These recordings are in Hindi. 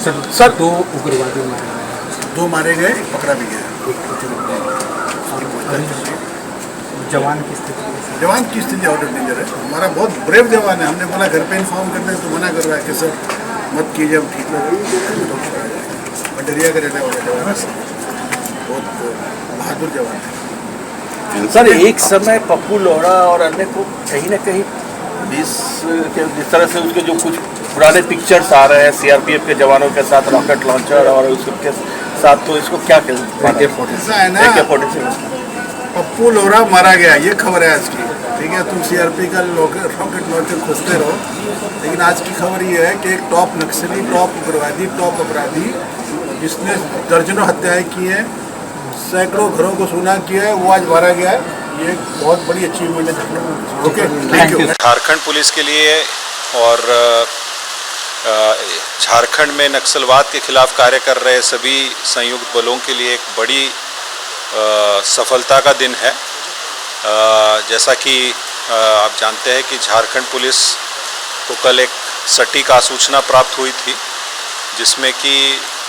सर दो उग्रवादी मारे गए, 2 मारे गए, एक पकड़ा भी गया। जवान की स्थिति कैसी है? जवान की स्थिति आउट ऑफ डेंजर है। हमारा बहुत ब्रेव जवान है। हमने बोला घर पे इन्फॉर्म करते हैं तो मना कर रहा है कि सर मत कीजिए, हम ठीक है। पंडरिया का रहने वाला जवान है, बहुत बहादुर जवान है। सर एक समय पप्पू लोहड़ा और अन्य को कहीं ना कहीं पुलिस के जिस तरह से उसके जो कुछ पुराने पिक्चर्स आ रहे हैं सीआरपीएफ के जवानों के साथ रॉकेट लॉन्चर और उसके साथ, तो इसको क्या कहते ऐसा है ना, हैं? पप्पू लोहड़ा मारा गया, ये खबर है आज की। ठीक है, तुम सीआरपी का रॉकेट लॉन्चर खोजते रहो, लेकिन आज की खबर ये है कि एक टॉप नक्सली, टॉप उग्रवादी, टॉप अपराधी जिसने दर्जनों हत्याएं की हैं, सैकड़ों घरों को सूना किया है, वो आज मारा गया है। ये एक बहुत बड़ी अचीवमेंट है। Okay, thank you. Jharkhand police के लिए और झारखंड में नक्सलवाद के खिलाफ कार्य कर रहे सभी संयुक्त बलों के लिए एक बड़ी सफलता का दिन है। जैसा कि आप जानते हैं कि झारखंड पुलिस को कल एक सटीक आसूचना प्राप्त हुई थी, जिसमें कि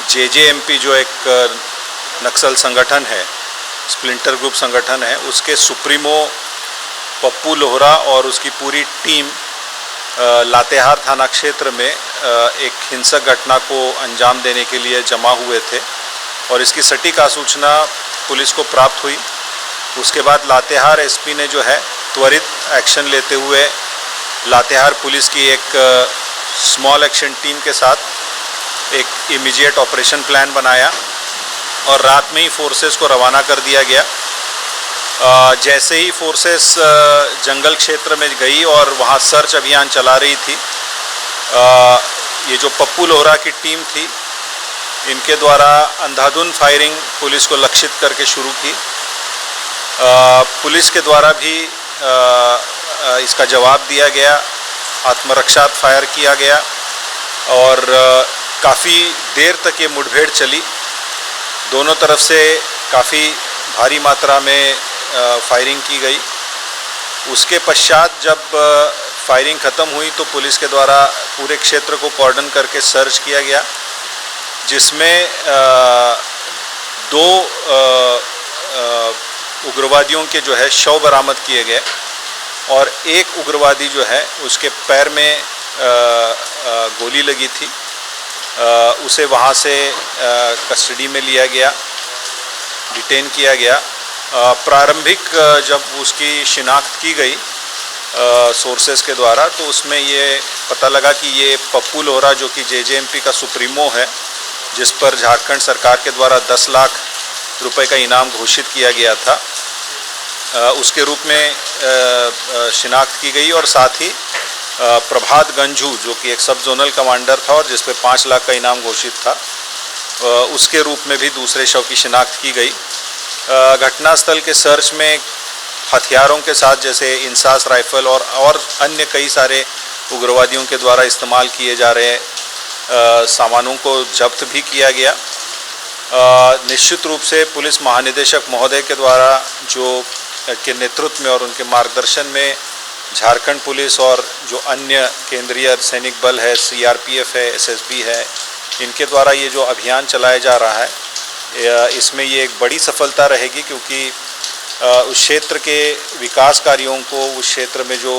जेजेएमपी जो एक नक्सल संगठन है, स्प्लिंटर ग्रुप संगठन है, उसके सुप्रीमो पप्पू लोहड़ा और उसकी पूरी टीम लातेहार थाना क्षेत्र में एक हिंसक घटना को अंजाम देने के लिए जमा हुए थे और इसकी सटीक आसूचना पुलिस को प्राप्त हुई। उसके बाद लातेहार एसपी ने जो है त्वरित एक्शन लेते हुए लातेहार पुलिस की एक स्मॉल एक्शन टीम के साथ एक इमीडिएट ऑपरेशन प्लान बनाया और रात में ही फोर्सेस को रवाना कर दिया गया। जैसे ही फोर्सेस जंगल क्षेत्र में गई और वहाँ सर्च अभियान चला रही थी, ये जो पप्पू लोहड़ा की टीम थी, इनके द्वारा अंधाधुंध फायरिंग पुलिस को लक्षित करके शुरू की। पुलिस के द्वारा भी इसका जवाब दिया गया, आत्मरक्षा फायर किया गया और काफ़ी देर तक ये मुठभेड़ चली। दोनों तरफ से काफ़ी भारी मात्रा में फायरिंग की गई। उसके पश्चात जब फायरिंग ख़त्म हुई तो पुलिस के द्वारा पूरे क्षेत्र को कॉर्डन करके सर्च किया गया, जिसमें 2 उग्रवादियों के जो है शव बरामद किए गए और एक उग्रवादी जो है उसके पैर में गोली लगी थी, उसे वहाँ से कस्टडी में लिया गया, डिटेन किया गया। प्रारंभिक जब उसकी शिनाख्त की गई सोर्सेस के द्वारा, तो उसमें ये पता लगा कि ये पप्पू लोहड़ा जो कि जेजेएमपी का सुप्रीमो है, जिस पर झारखंड सरकार के द्वारा 10 लाख रुपए का इनाम घोषित किया गया था, उसके रूप में शिनाख्त की गई और साथ ही प्रभात गंजू जो कि एक सब जोनल कमांडर था और जिस पे 5 लाख का इनाम घोषित था, उसके रूप में भी दूसरे शव की शिनाख्त की गई। घटनास्थल के सर्च में हथियारों के साथ जैसे इंसास राइफल और अन्य कई सारे उग्रवादियों के द्वारा इस्तेमाल किए जा रहे सामानों को जब्त भी किया गया। निश्चित रूप से पुलिस महानिदेशक महोदय के द्वारा जो के नेतृत्व में और उनके मार्गदर्शन में झारखंड पुलिस और जो अन्य केंद्रीय सैनिक बल है, सीआरपीएफ है, एसएसबी है, इनके द्वारा ये जो अभियान चलाया जा रहा है, इसमें ये एक बड़ी सफलता रहेगी, क्योंकि उस क्षेत्र के विकास कार्यों को, उस क्षेत्र में जो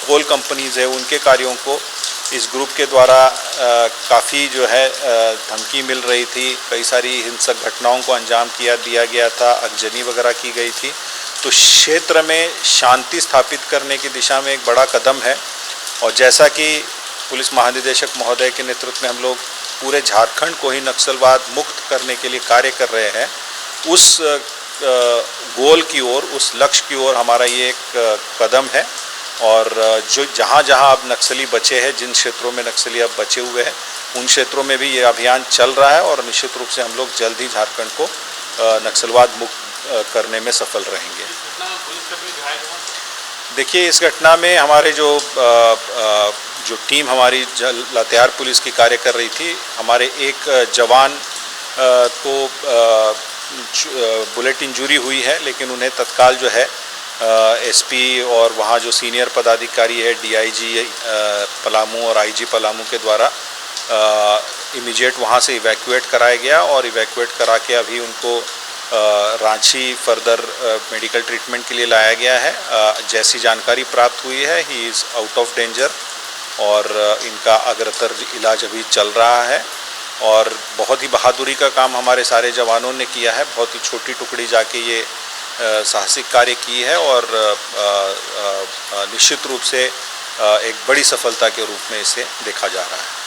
कोल कंपनीज़ है उनके कार्यों को इस ग्रुप के द्वारा काफ़ी जो है धमकी मिल रही थी, कई सारी हिंसक घटनाओं को अंजाम दिया गया था, आगजनी वगैरह की गई थी। तो क्षेत्र में शांति स्थापित करने की दिशा में एक बड़ा कदम है और जैसा कि पुलिस महानिदेशक महोदय के नेतृत्व में हम लोग पूरे झारखंड को ही नक्सलवाद मुक्त करने के लिए कार्य कर रहे हैं, उस गोल की ओर, उस लक्ष्य की ओर हमारा ये एक कदम है। और जो जहाँ अब नक्सली बचे हैं, जिन क्षेत्रों में नक्सली अब बचे हुए हैं, उन क्षेत्रों में भी ये अभियान चल रहा है और निश्चित रूप से हम लोग जल्द ही झारखंड को नक्सलवाद मुक्त करने में सफल रहेंगे। देखिए, इस घटना में हमारे जो टीम हमारी लातेहार पुलिस की कार्य कर रही थी, हमारे एक जवान को बुलेट इंजरी हुई है, लेकिन उन्हें तत्काल जो है एसपी और वहाँ जो सीनियर पदाधिकारी है, डीआईजी पलामू और आईजी पलामू के द्वारा इमीडिएट वहाँ से इवैक्यूएट कराया गया और इवैक्यूएट करा के अभी उनको रांची फर्दर मेडिकल ट्रीटमेंट के लिए लाया गया है। जैसी जानकारी प्राप्त हुई है he is out of danger और इनका अग्रतर इलाज अभी चल रहा है। और बहुत ही बहादुरी का काम हमारे सारे जवानों ने किया है, बहुत ही छोटी टुकड़ी जाके ये साहसिक कार्य की है और निश्चित रूप से एक बड़ी सफलता के रूप में इसे देखा जा रहा है।